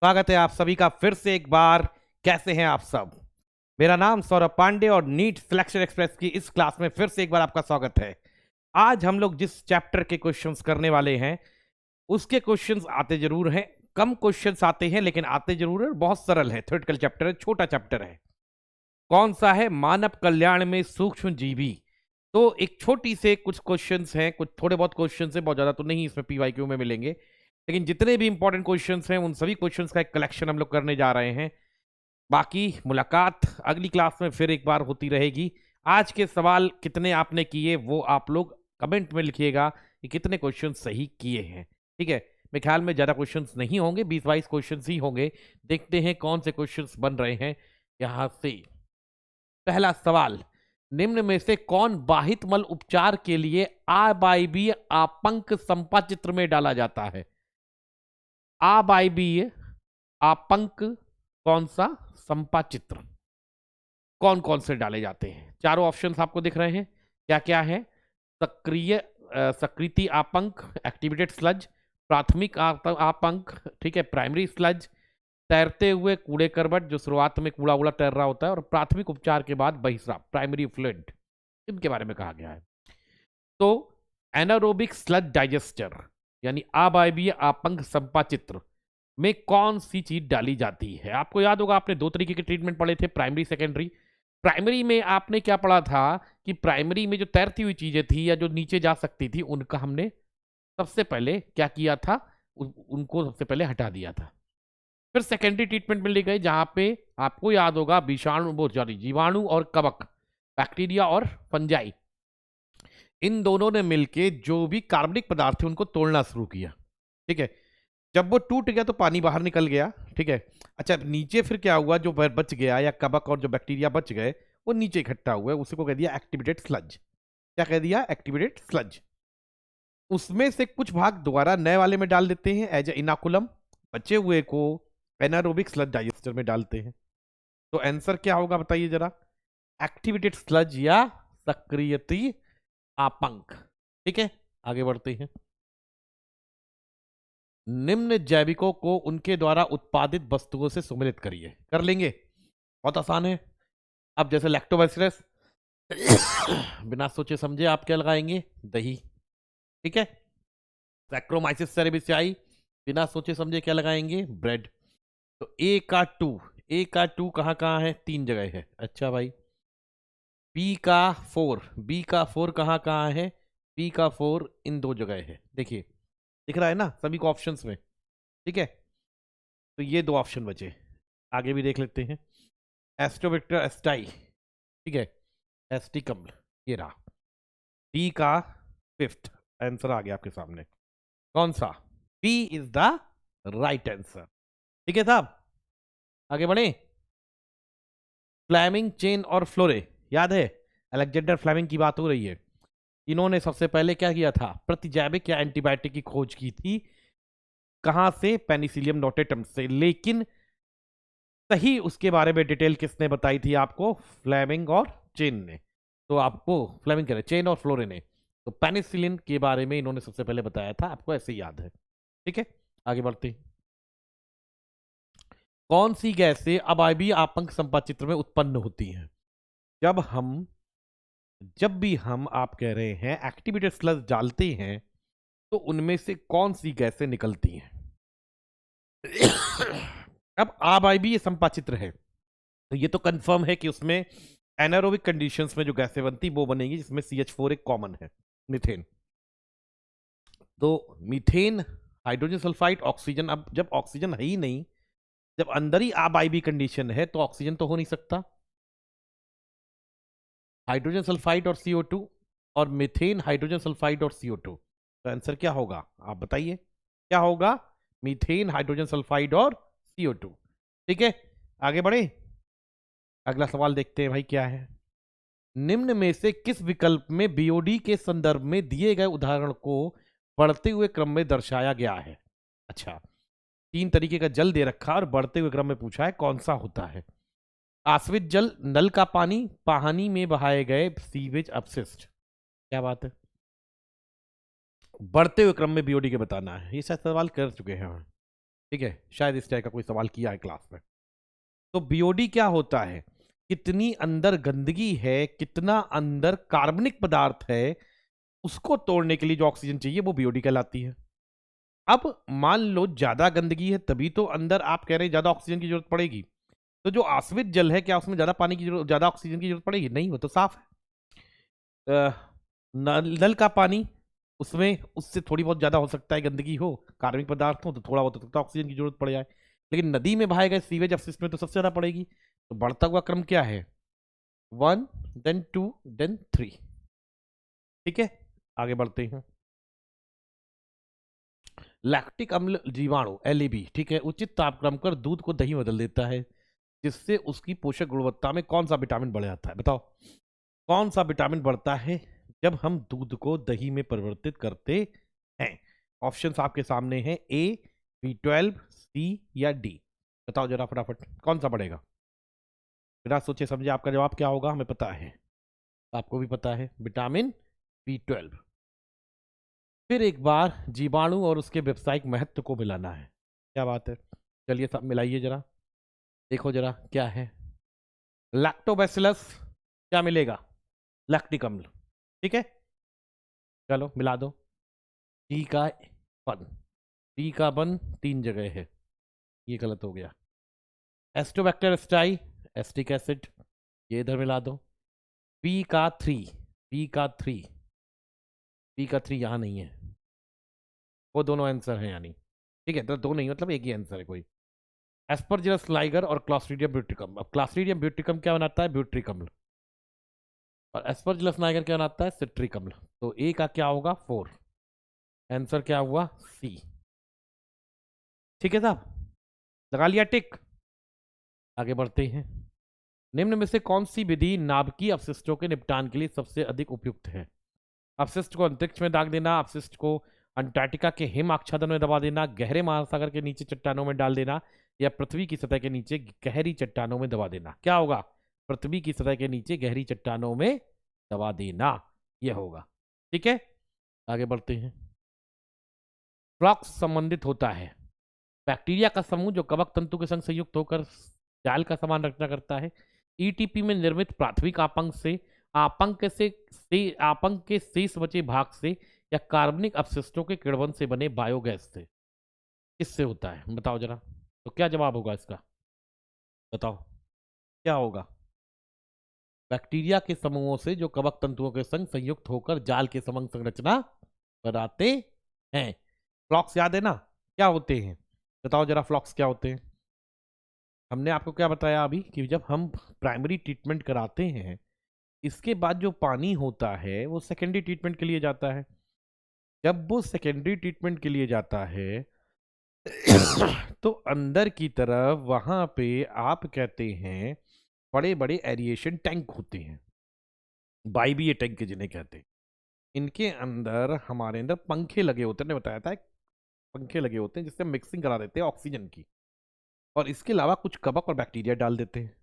स्वागत है आप सभी का फिर से एक बार। कैसे हैं आप सब? मेरा नाम सौरभ पांडे और नीट सिलेक्शन एक्सप्रेस की इस क्लास में फिर से एक बार आपका स्वागत है। आज हम लोग जिस चैप्टर के क्वेश्चंस करने वाले हैं उसके क्वेश्चंस आते जरूर हैं, कम क्वेश्चंस आते हैं लेकिन आते जरूर है। बहुत सरल है, थ्योरेटिकल चैप्टर है, छोटा चैप्टर है। कौन सा है? मानव कल्याण में सूक्ष्म जीवी। तो एक छोटी से कुछ क्वेश्चंस हैं, कुछ थोड़े बहुत क्वेश्चंस हैं, बहुत ज्यादा तो नहीं इसमें पीवाईक्यू में मिलेंगे, लेकिन जितने भी इंपॉर्टेंट क्वेश्चंस हैं उन सभी क्वेश्चंस का एक कलेक्शन हम लोग करने जा रहे हैं। बाकी मुलाकात अगली क्लास में फिर एक बार होती रहेगी। आज के सवाल कितने आपने किए वो आप लोग कमेंट में लिखिएगा कि कितने क्वेश्चन सही किए हैं। ठीक है, मेरे ख्याल में ज्यादा क्वेश्चंस नहीं होंगे, 20-22 क्वेश्चंस ही होंगे। देखते हैं कौन से क्वेश्चंस बन रहे हैं यहां से। पहला सवाल, निम्न में से कौन बाहित मल उपचार के लिए आबाइबीय आपंक संपाचित्र में डाला जाता है? आबाइबीय आपंक कौन सा संपाचित्र कौन कौन से डाले जाते हैं? चारों ऑप्शंस आपको दिख रहे हैं, क्या क्या है? सक्रिय सक्रिति आपंक, एक्टिवेटेड स्लज, प्राथमिक आपंक, ठीक है, प्राइमरी स्लज, तैरते हुए कूड़े करबट जो शुरुआत में कूड़ा उड़ा तैर रहा होता है, और प्राथमिक उपचार के बाद बहिस्राव, प्राइमरी फ्लूइड, इनके बारे में कहा गया है। तो एनारोबिक स्लज डाइजेस्टर यानी आबाइबीय आपंक संपाचित्र में कौन सी चीज डाली जाती है? आपको याद होगा आपने दो तरीके के ट्रीटमेंट पढ़े थे, प्राइमरी सेकेंडरी। प्राइमरी में आपने क्या पढ़ा था कि प्राइमरी में जो तैरती हुई चीजें थी या जो नीचे जा सकती थी उनका हमने सबसे पहले क्या किया था, उनको सबसे पहले हटा दिया था। फिर सेकेंडरी ट्रीटमेंट में ले गए जहां पे आपको याद होगा विषाणु जीवाणु और कवक, बैक्टीरिया और फंजाई, इन दोनों ने मिलके जो भी कार्बनिक पदार्थ थे उनको तोड़ना शुरू किया। ठीक है, जब वो टूट गया तो पानी बाहर निकल गया। ठीक है, अच्छा नीचे फिर क्या हुआ, जो बच गया या कवक और जो बैक्टीरिया बच गए वो नीचे इकट्ठा हुआ, उसी को कह दिया एक्टिवेटेड स्लज। क्या कह दिया? Activated sludge. उसमें से कुछ भाग दोबारा नए वाले में डाल देते हैं एज ए इनाकुलम, बचे हुए को एनारोबिक स्लज डाइजेस्टर में डालते हैं। तो आंसर क्या होगा बताइए जरा? एक्टिवेटेड स्लज या सक्रियति आपंक। ठीक है, आगे बढ़ते हैं। निम्न जैविकों को उनके द्वारा उत्पादित वस्तुओं से सम्मिलित करिए। कर लेंगे, बहुत आसान है। अब जैसे लैक्टोबैसिलस, बिना सोचे समझे आप क्या लगाएंगे? दही। ठीक है, सैक्रोमाइसिस सेरेबिसियाई, बिना सोचे समझे क्या लगाएंगे? ब्रेड। तो ए का टू कहाँ कहाँ है? 3 जगह है। अच्छा भाई, बी का फोर कहाँ कहाँ है? बी का 4 इन 2 जगह है। देखिए दिख रहा है ना सभी को ऑप्शंस में। ठीक है, तो ये 2 ऑप्शन बचे, आगे भी देख लेते हैं। एस्ट्रोविक्टर एस्टाई, ठीक है, एस्टिकम, ये रहा। डी का 5th आंसर आ गया आपके सामने। कौन सा? B is the right answer. ठीक है साहब, आगे बढ़े। फ्लेमिंग, चेन और फ्लोरे, याद है अलेक्जेंडर फ्लेमिंग की बात हो रही है। इन्होंने सबसे पहले क्या किया था? प्रतिजैविक या एंटीबायोटिक की खोज की थी। कहां से? पेनिसिलियम नोटेटम से। लेकिन सही उसके बारे में डिटेल किसने बताई थी आपको? फ्लेमिंग और चेन ने। तो आपको फ्लेमिंग कह रहे, चेन और फ्लोरे ने। तो पेनिसिलिन के बारे में इन्होंने सबसे पहले बताया था, आपको ऐसे ही याद है। ठीक है, आगे बढ़ते हैं। कौन सी गैसें अबाइबीय आपंक संपाचित्र में उत्पन्न होती हैं? जब भी हम आप कह रहे हैं एक्टिवेटेड स्लज डालते हैं तो उनमें से कौन सी गैसें निकलती हैं? अब आबाइबीय संपाचित्र है तो ये तो कंफर्म है कि उसमें एनारोबिक कंडीशंस में जो गैसें बनती वो बनेगी, जिसमें CH4 एक कॉमन है, मीथेन। तो मीथेन, हाइड्रोजन सल्फाइड, ऑक्सीजन। अब जब ऑक्सीजन है ही नहीं, जब अंदर ही आबाइबी कंडीशन है तो ऑक्सीजन तो हो नहीं सकता। हाइड्रोजन सल्फाइड और CO2 और मीथेन, हाइड्रोजन सल्फाइड और CO2। तो आंसर क्या होगा आप बताइए? क्या होगा? मीथेन, हाइड्रोजन सल्फाइड और CO2। ठीक है, आगे बढ़े। अगला सवाल देखते हैं भाई क्या है। निम्न में से किस विकल्प में BOD के संदर्भ में दिए गए उदाहरण को बढ़ते हुए क्रम में दर्शाया गया है? अच्छा, 3 तरीके का जल दे रखा और बढ़ते हुए क्रम में पूछा है कौन सा होता है। आश्रित जल, नल का पानी, पानी में बहाए गए सीवेज अपशिष्ट। क्या बात है, बढ़ते हुए क्रम में BOD के बताना है। ये शायद सवाल कर चुके हैं हम। ठीक है, शायद इस टाइप का कोई सवाल किया है क्लास में। तो बीओडी क्या होता है? कितनी अंदर गंदगी है, कितना अंदर कार्बनिक पदार्थ है, उसको तोड़ने के लिए जो ऑक्सीजन चाहिए वो बीओडी कहलाती है। अब मान लो ज्यादा गंदगी है, तभी तो अंदर आप कह रहे हैं ज्यादा ऑक्सीजन की जरूरत पड़ेगी। तो जो आसवित जल है, क्या उसमें ज्यादा पानी की जरूरत, ज्यादा ऑक्सीजन की जरूरत पड़ेगी? नहीं, वो तो साफ है। नल का पानी, उसमें उससे थोड़ी बहुत ज्यादा हो सकता है गंदगी हो, कार्बनिक पदार्थ हो, तो थोड़ा बहुत हो सकता है ऑक्सीजन की जरूरत पड़ जाए। लेकिन नदी में बहाए गए सीवेज अपशिष्ट में तो सबसे ज्यादा पड़ेगी। तो बढ़ता हुआ क्रम क्या है? 1, देन 2, देन 3। ठीक है, आगे बढ़ते हैं। लैक्टिक अम्ल जीवाणु LAB, ठीक है, उचित तापक्रम पर दूध को दही में बदल देता है, जिससे उसकी पोषक गुणवत्ता में कौन सा विटामिन बढ़ जाता है? बताओ, कौन सा विटामिन बढ़ता है जब हम दूध को दही में परिवर्तित करते हैं? ऑप्शंस आपके सामने हैं, A, B12, C या D। बताओ जरा फटाफट, कौन सा बढ़ेगा? बिना सोचे समझे आपका जवाब क्या होगा हमें पता है, आपको भी पता है, विटामिन B12। फिर एक बार जीवाणु और उसके व्यावसायिक महत्व को मिलाना है। क्या बात है, चलिए सब मिलाइए जरा, देखो जरा क्या है। लैक्टोबैसिलस क्या मिलेगा? लैक्टिक अम्ल। ठीक है, चलो मिला दो। टी का वन, टी का वन 3 जगह है, ये गलत हो गया। एस्टोबैक्टर एस्टाई, एस्टिक एसिड, ये इधर मिला दो। पी का थ्री, पी का थ्री, पी का थ्री यहाँ नहीं है, वो दोनों आंसर हैं यानी। ठीक है, तो दो नहीं मतलब एक ही आंसर है कोई। एस्परजिलस लाइगर और क्लॉस्ट्रीडियम ब्यूटिकम। अब क्लॉस्ट्रीडियम ब्यूटिकम क्या बनाता है? ब्यूट्रिक अम्ल। और एस्परजिलस लाइगर क्या बनाता है? सिट्रिक अम्ल। तो ए का क्या होगा? 4। आंसर क्या हुआ? सी। ठीक है साहब, लगा लिया टिक, आगे बढ़ते हैं। निम्न में से कौन सी विधि नाभिकीय अपशिष्टों के निपटान के लिए सबसे अधिक उपयुक्त है? अपशिष्ट को अंतरिक्ष में दाग देना, अपशिष्ट को अंटार्कटिका के हिम आच्छादन में दबा देना, गहरे महासागर के नीचे चट्टानों में डाल देना, या पृथ्वी की सतह के नीचे गहरी चट्टानों में दबा देना। क्या होगा? पृथ्वी की सतह के नीचे गहरी चट्टानों में दबा देना, यह होगा। ठीक है, आगे बढ़ते हैं। फ्लॉक्स संबंधित होता है बैक्टीरिया का समूह जो कवक तंतु के संग संयुक्त होकर जाल का समान रचना करता है। ईटीपी में निर्मित प्राथमिक आपंक से आपंक के शेष बचे भाग से, या कार्बनिक अपशिष्टों के किण्वन से बने बायोगैस से, किससे होता है बताओ जरा। तो क्या जवाब होगा इसका? बताओ क्या होगा? बैक्टीरिया के समूहों से जो कवक तंतुओं के संग संयुक्त होकर जाल के समान संरचना बनाते हैं। फ्लॉक्स याद है ना, क्या होते हैं? बताओ जरा, फ्लॉक्स क्या होते हैं? हमने आपको क्या बताया अभी कि जब हम प्राइमरी ट्रीटमेंट कराते हैं, इसके बाद जो पानी होता है वो सेकेंडरी ट्रीटमेंट के लिए जाता है। जब वो सेकेंडरी ट्रीटमेंट के लिए जाता है तो अंदर की तरफ वहां पे आप कहते हैं बड़े बड़े एरिएशन टैंक होते हैं, बाइबीए टैंक जिन्हें कहते हैं। इनके अंदर हमारे अंदर पंखे लगे होते हैं, बताया था, पंखे लगे होते हैं जिससे मिक्सिंग करा देते हैं ऑक्सीजन की, और इसके अलावा कुछ कवक और बैक्टीरिया डाल देते हैं।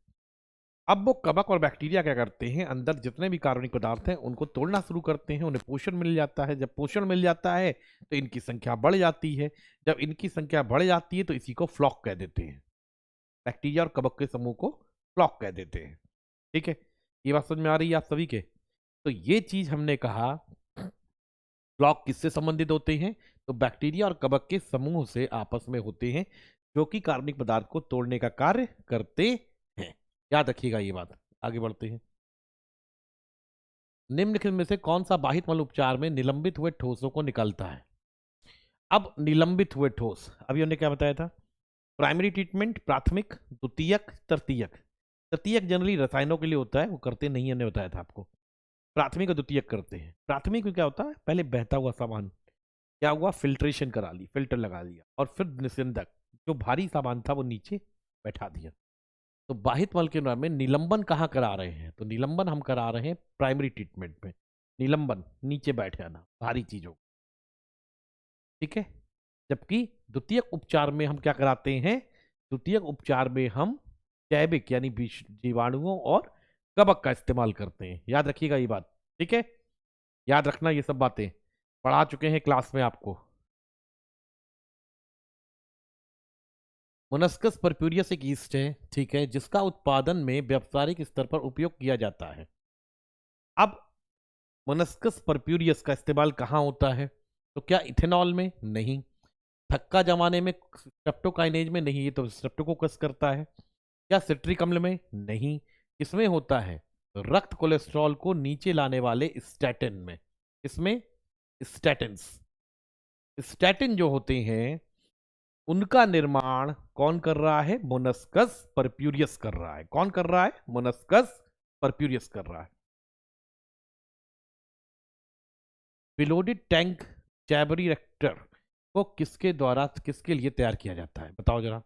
अब वो कवक और बैक्टीरिया क्या करते हैं, अंदर जितने भी कार्बनिक पदार्थ हैं उनको तोड़ना शुरू करते हैं, उन्हें पोषण मिल जाता है। जब पोषण मिल जाता है तो इनकी संख्या बढ़ जाती है। जब इनकी संख्या बढ़ जाती है तो इसी को फ्लॉक कह देते हैं, बैक्टीरिया और कवक के समूह को फ्लॉक कह देते हैं। ठीक है, ये बात समझ में आ रही है आप सभी के? तो ये चीज हमने कहा, फ्लॉक किससे संबंधित होते हैं? तो बैक्टीरिया और कवक के समूह से आपस में होते हैं, जो कि कार्बनिक पदार्थ को तोड़ने का कार्य करते हैं। याद रखिएगा ये बात, आगे बढ़ते हैं। निम्नलिखित में से कौन सा बाहित मल उपचार में निलंबित हुए ठोसों को निकालता है? अब निलंबित हुए ठोस, अभी हमने क्या बताया था? प्राइमरी ट्रीटमेंट, प्राथमिक, द्वितीयक, तृतीयक। तृतीयक जनरली रसायनों के लिए होता है, वो करते नहीं, हमने बताया था आपको। प्राथमिक और द्वितीयक करते हैं। प्राथमिक में क्या होता है, पहले बहता हुआ सामान, क्या हुआ, फिल्ट्रेशन करा ली, फिल्टर लगा दिया, और फिर निस्यंदक, जो भारी सामान था वो नीचे बैठा दिया। तो बाहित मल के नाम में निलंबन कहाँ करा रहे हैं? तो निलंबन हम करा रहे हैं प्राइमरी ट्रीटमेंट में, निलंबन नीचे बैठ जाना भारी चीजों। ठीक है, जबकि द्वितीयक उपचार में हम क्या कराते हैं? द्वितीयक उपचार में हम जैविक यानी जीवाणुओं और कवक का इस्तेमाल करते हैं। याद रखिएगा ये बात, ठीक है, याद रखना ये सब बातें पढ़ा चुके हैं क्लास में आपको। मोनस्कस परप्यूरियस एक यीस्ट है, ठीक है, जिसका उत्पादन में व्यावसायिक स्तर पर उपयोग किया जाता है। अब मोनस्कस परप्यूरियस का इस्तेमाल कहाँ होता है? तो क्या इथेनॉल में? नहीं। थक्का जमाने में? स्ट्रेप्टोकाइनेज में? नहीं, ये तो स्ट्रेप्टोकोकस करता है। क्या सिट्रिक अम्ल में? नहीं। किसमें होता है? रक्त कोलेस्ट्रॉल को नीचे लाने वाले स्टैटिन में। इसमें स्टैटिन्स, स्टैटिन जो होते हैं उनका निर्माण कौन कर रहा है? मोनस्कस परप्यूरियस कर रहा है। कौन कर रहा है? मोनस्कस परप्यूरियस कर रहा है। पिलोडेड टैंक चैबरी रेक्टर को किसके द्वारा, किसके लिए तैयार किया जाता है? बताओ जरा।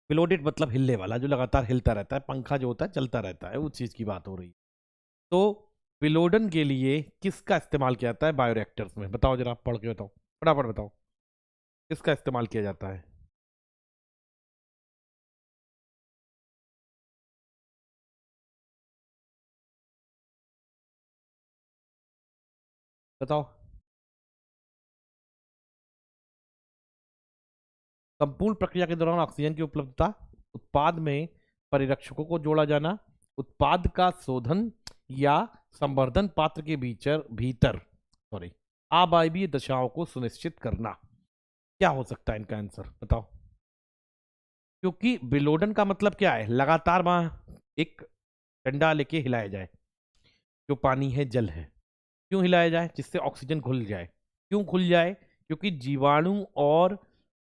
पिलोडेड मतलब हिलने वाला, जो लगातार हिलता रहता है, पंखा जो होता है चलता रहता है, उस चीज की बात हो रही है। तो पिलोडन के लिए किसका इस्तेमाल किया जाता है बायोरिएक्टर्स में? बताओ जरा, पढ़ के बताओ, फटाफट बताओ, किसका इस्तेमाल किया जाता है? बताओ। संपूर्ण प्रक्रिया के दौरान ऑक्सीजन की उपलब्धता, उत्पाद में परिरक्षकों को जोड़ा जाना, उत्पाद का शोधन या संवर्धन पात्र के भीतर भीतर सॉरी अवायवीय दशाओं को सुनिश्चित करना। क्या हो सकता है इनका आंसर? बताओ। क्योंकि बिलोडन का मतलब क्या है? लगातार वहां एक डंडा लेके हिलाया जाए, जो पानी है जल है। क्यों हिलाया जाए? जिससे ऑक्सीजन घुल जाए। क्यों घुल जाए? क्योंकि जीवाणु और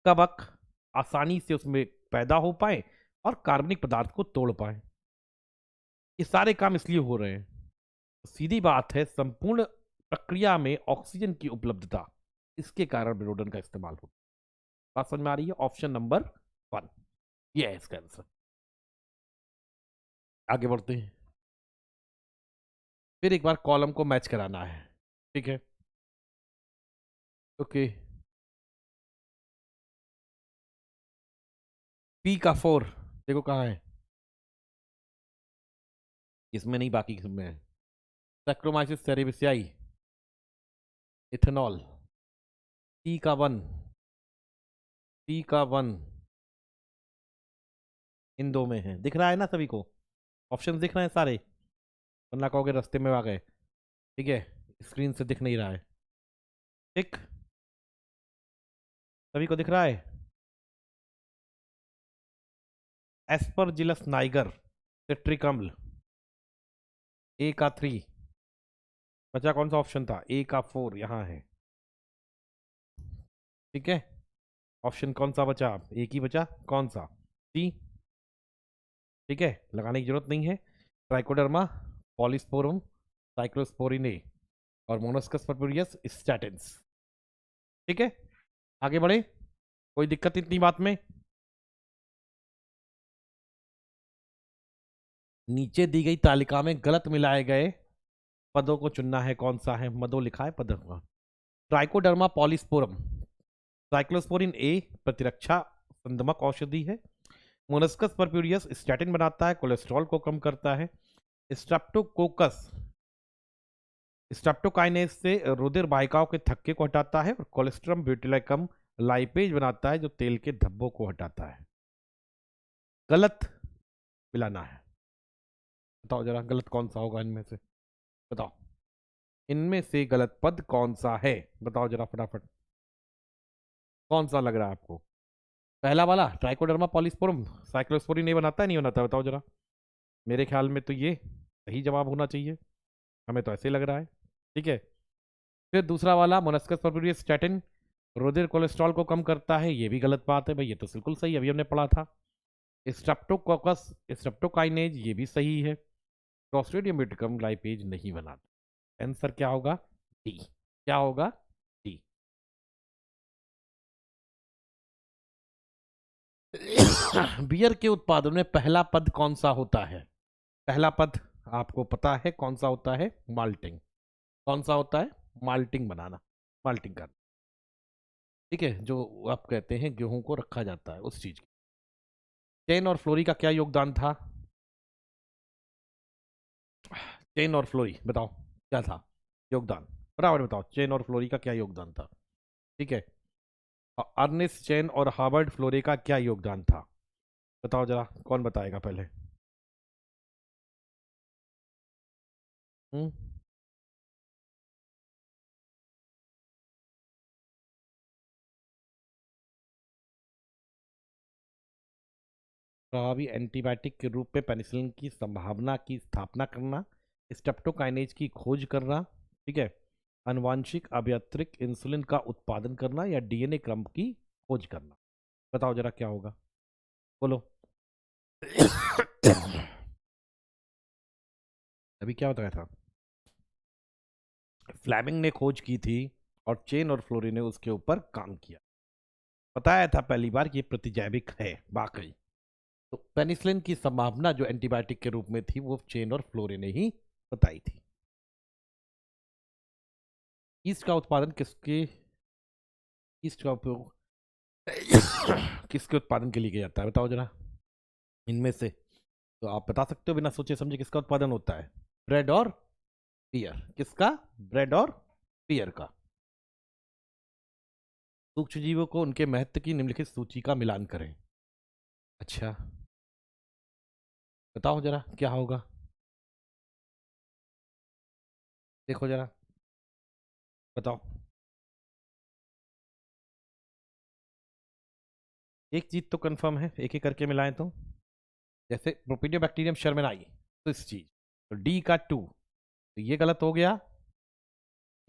कवक आसानी से उसमें पैदा हो पाए और कार्बनिक पदार्थ को तोड़ पाए। ये सारे काम इसलिए हो रहे हैं। सीधी बात है, संपूर्ण प्रक्रिया में ऑक्सीजन की उपलब्धता, इसके कारण बिलोडन का इस्तेमाल होता है। बात समझ में आ रही है? ऑप्शन नंबर 1 ये है इसका आंसर। आगे बढ़ते हैं। फिर एक बार कॉलम को मैच कराना है, ठीक है? ओके। पी का 4 देखो कहाँ है, इसमें नहीं, बाकी किसमें है? Saccharomyces सेरेबिसियाई, ethanol. टी का 1, टी का 1 इन दो में है। दिख रहा है ना सभी को? ऑप्शन दिख रहे हैं सारे, वरना कहोगे रास्ते में आ गए। ठीक है, स्क्रीन से दिख नहीं रहा है। ठीक, सभी को दिख रहा है? एस्परजिलस नाइगर, सिट्रिक अम्ल, ए का 3। बचा कौन सा ऑप्शन था? ए का 4 यहाँ है। ठीक है, ऑप्शन कौन सा बचा? एक ही बचा, कौन सा? सी। ठीक है, लगाने की जरूरत नहीं है। ट्राइकोडर्मा, पॉलीस्पोरम, साइक्लोस्पोरिन ए और मोनोस्कस परपुरियस स्टैटिन्स। ठीक है, आगे बढ़े। कोई दिक्कत इतनी बात में? नीचे दी गई तालिका में गलत मिलाए गए पदों को चुनना है। कौन सा है? मदो लिखा है, पद का। ट्राइकोडर्मा पॉलीस्पोरम, साइक्लोस्पोरिन ए प्रतिरक्षा संदमक औषधि है। मोनस्कस परप्यूरियस स्टैटिन बनाता है, कोलेस्ट्रॉल को कम करता है। स्ट्रेप्टोकोकस स्ट्रेप्टोकाइनेज से रुधिर वाहिकाओं के थक्के को हटाता है और कोलेस्ट्रम ब्यूटिलाइकम लाइपेज बनाता है, जो तेल के धब्बों को हटाता है। गलत मिलाना है। बताओ जरा, गलत कौन सा होगा इनमें से? बताओ, इनमें से गलत पद कौन सा है? बताओ जरा फटाफट, कौन सा लग रहा है आपको? पहला वाला ट्राइकोडर्मा पॉलीस्पोरम साइक्लोस्पोरिन ए बनाता है, नहीं बनाता? बताओ जरा। मेरे ख्याल में तो ये सही जवाब होना चाहिए, हमें तो ऐसे ही लग रहा है। ठीक है, फिर दूसरा वाला मोनस्कस परपुरियस स्टैटिन रुधिर कोलेस्ट्रॉल को कम करता है, ये भी गलत बात है भाई, ये तो बिल्कुल सही, अभी हमने पढ़ा था। स्ट्रेप्टोकोकस स्ट्रेप्टोकाइनेज, ये भी सही है। क्लॉस्ट्रिडियम ब्यूटिकम लाइपेज नहीं बनाता। आंसर क्या होगा? डी। क्या होगा? डी। बियर के उत्पादन में पहला पद कौन सा होता है? पहला पद आपको पता है कौन सा होता है? माल्टिंग। कौन सा होता है? माल्टिंग बनाना, माल्टिंग करना। ठीक है, जो आप कहते हैं गेहूं को रखा जाता है, उस चीज की। चेन और फ्लोरी का क्या योगदान था? चेन और फ्लोरी बताओ, क्या था योगदान? बराबर बताओ, चेन और फ्लोरी का क्या योगदान था? ठीक है, अर्नेस्ट चेन और हार्वर्ड फ्लोरे का क्या योगदान था? बताओ जरा, कौन बताएगा पहले? हम्म प्रभावी एंटीबायोटिक के रूप में पेनिसिलिन की संभावना की स्थापना करना, स्ट्रेप्टोकाइनेज की खोज करना, ठीक है, आनुवांशिक अभियांत्रिक इंसुलिन का उत्पादन करना, या डीएनए क्रम की खोज करना। बताओ जरा क्या होगा, बोलो। अभी क्या बताया था? फ्लेमिंग ने खोज की थी और चेन और फ्लोरी ने उसके ऊपर काम किया। बताया था पहली बार कि ये प्रतिजैविक है वाकई। तो पेनिसिलिन की संभावना जो एंटीबायोटिक के रूप में थी वो चेन और फ्लोरे ने ही बताई थी। ईस्ट का उत्पादन ईस्ट का उपयोग किसके उत्पादन के लिए किया जाता है? बताओ जरा इनमें से। तो आप बता सकते हो बिना सोचे समझे किसका उत्पादन होता है? ब्रेड और पियर। किसका? ब्रेड और पियर का। सूक्ष्म जीवों को उनके महत्व की निम्नलिखित सूची का मिलान करें। अच्छा, बताओ जरा क्या होगा, देखो जरा, बताओ। एक चीज तो कंफर्म है, एक एक करके मिलाएं तो। जैसे प्रोपीडियोबैक्टीरियम शर्मेनाई, तो इस चीज, तो डी का 2, तो ये गलत हो गया,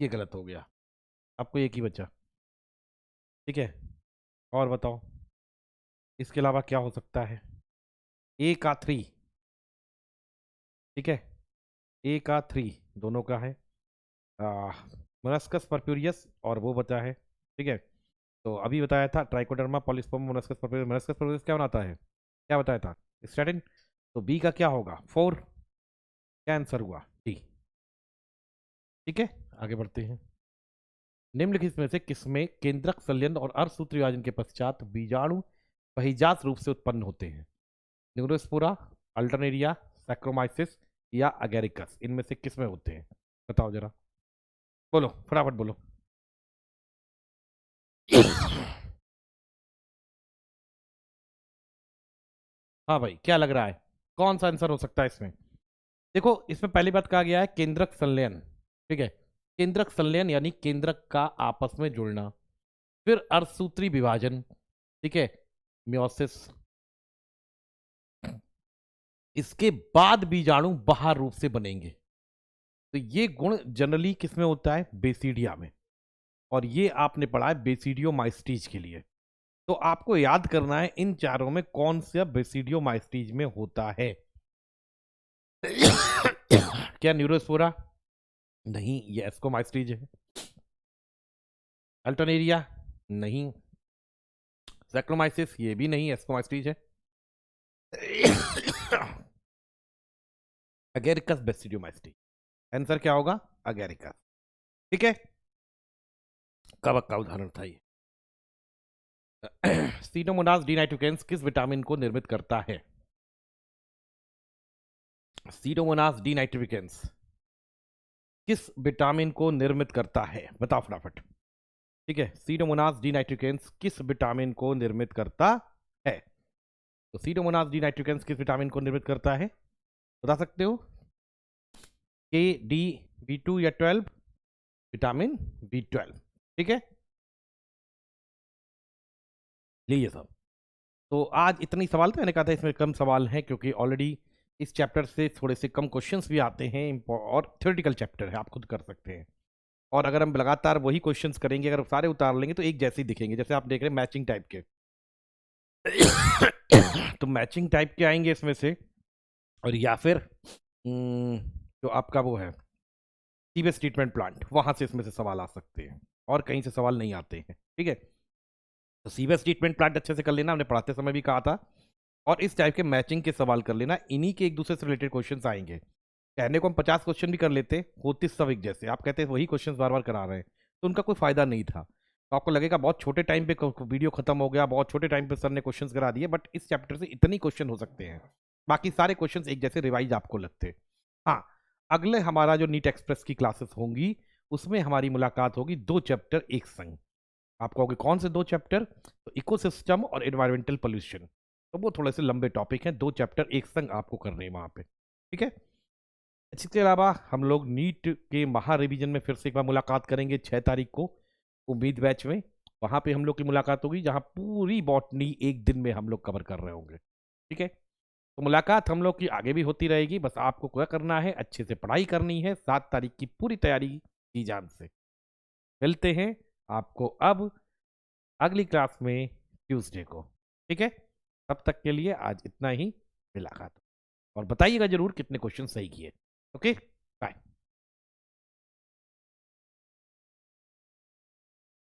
ये गलत हो गया, आपको एक ही बचा। ठीक है, और बताओ इसके अलावा क्या हो सकता है? ए का 3, ठीक है, ए का 3 दोनों का है। मोलस्कस परप्यूरियस और वो बचा है, ठीक है। तो अभी बताया था ट्राइकोडर्मा पॉलिस्पर्म मोलस्कस परप्यूरियस। मोलस्कस परप्यूरियस क्या बनाता है, क्या बताया था? स्टैटिन। तो बी का क्या होगा? 4। क्या आंसर हुआ? डी। ठीक है, आगे बढ़ते हैं। निम्नलिखित में से किसमें केंद्रक संलयन और अर्धसूत्री विभाजन के पश्चात बीजाणु बहिजात रूप से उत्पन्न होते हैं? न्यूरोस्पोरा, अल्टरनेरिया, सैक्रोमाइसिस या अगेरिकस, इनमें से किसमें होते हैं? बताओ जरा, बोलो फटाफट बोलो। हाँ भाई, क्या लग रहा है कौन सा आंसर हो सकता है इसमें? देखो, इसमें पहली बात कहा गया है केंद्रक संलयन, ठीक है। केंद्रक संलयन यानी केंद्रक का आपस में जुड़ना, फिर अर्धसूत्री विभाजन, ठीक है, मियोसिस, इसके बाद बीजाणु बाहर रूप से बनेंगे। तो ये गुण जनरली किसमें होता है? बेसिडिया में। और ये आपने पढ़ा है बेसिडियोमाइस्टीज के लिए। तो आपको याद करना है इन चारों में कौन सा बेसिडियोमाइस्टीज में होता है। क्या न्यूरोस्पोरा? नहीं, ये एस्कोमाइस्टीज है। अल्टरनेरिया? नहीं। सैक्रोमाइसिस? ये भी नहीं, एस्कोमाइस्टीज है। अगेरिकस बेसिडियोमाइस्टीज। आंसर क्या होगा? अगेरिकस। ठीक है, कवक का उदाहरण था ये। सीडोमोनास डिनाइट्रोजेंस किस विटामिन को निर्मित करता है? सीडोमोनास डिनाइट्रोजेंस किस विटामिन को निर्मित करता है? बताओ फटाफट। ठीक है, सीडोमोनास डिनाइट्रोजेंस किस विटामिन को निर्मित करता है? तो सीडोमोनास डिनाइट्रोजेंस किस विटामिन को निर्मित करता है, बता सकते हो? के, डी, B2 या 12? Vitamin B12। ठीक है, लीजिए साहब। तो आज इतनी सवाल था, मैंने कहा था इसमें कम सवाल हैं क्योंकि ऑलरेडी इस चैप्टर से थोड़े से कम क्वेश्चंस भी आते हैं और थ्योरेटिकल चैप्टर है, आप खुद कर सकते हैं। और अगर हम लगातार वही क्वेश्चंस करेंगे, अगर सारे उतार लेंगे तो एक जैसे ही दिखेंगे, जैसे आप देख रहे हैं मैचिंग टाइप के। तो मैचिंग टाइप के आएंगे इसमें से, और या फिर जो आपका वो है सीवेज ट्रीटमेंट प्लांट, वहां से इसमें से सवाल आ सकते हैं और कहीं से सवाल नहीं आते हैं। ठीक है, तो सीवेज ट्रीटमेंट प्लांट अच्छे से कर लेना, हमने पढ़ाते समय भी कहा था। और इस टाइप के मैचिंग के सवाल कर लेना, इन्हीं के एक दूसरे से रिलेटेड क्वेश्चन आएंगे। कहने को हम 50 क्वेश्चन भी कर लेते, होते सब एक जैसे, आप कहते वही क्वेश्चन बार बार करा रहे हैं, तो उनका कोई फायदा नहीं था। तो आपको लगेगा बहुत छोटे टाइम पे वीडियो खत्म हो गया, बहुत छोटे टाइम पे सर ने क्वेश्चंस करा दिए, बट इस चैप्टर से इतनी क्वेश्चन हो सकते हैं, बाकी सारे क्वेश्चंस एक जैसे रिवाइज आपको लगते। हाँ, अगले हमारा जो नीट एक्सप्रेस की क्लासेस होंगी उसमें हमारी मुलाकात होगी 2 चैप्टर एक संग। आप कहोगे कौन से 2 चैप्टर? तो इकोसिस्टम और एनवायरमेंटल पॉल्यूशन। तो वो थोड़े से लंबे टॉपिक हैं, 2 चैप्टर एक संग आपको करने हैं वहाँ पे, ठीक है? इसके अलावा हम लोग नीट के महा रिवीजन में फिर से एक बार मुलाकात करेंगे 6 तारीख को, उम्मीद बैच में। वहाँ पे हम लोग की मुलाकात होगी, जहाँ पूरी बॉटनी एक दिन में हम लोग कवर कर रहे होंगे, ठीक है? तो मुलाकात हम लोग की आगे भी होती रहेगी, बस आपको क्या करना है, अच्छे से पढ़ाई करनी है, 7 तारीख की पूरी तैयारी की जान से। मिलते हैं आपको अब अगली क्लास में ट्यूसडे को, ठीक है? तब तक के लिए आज इतना ही, मुलाकात। और बताइएगा जरूर कितने क्वेश्चन सही किए, ओके?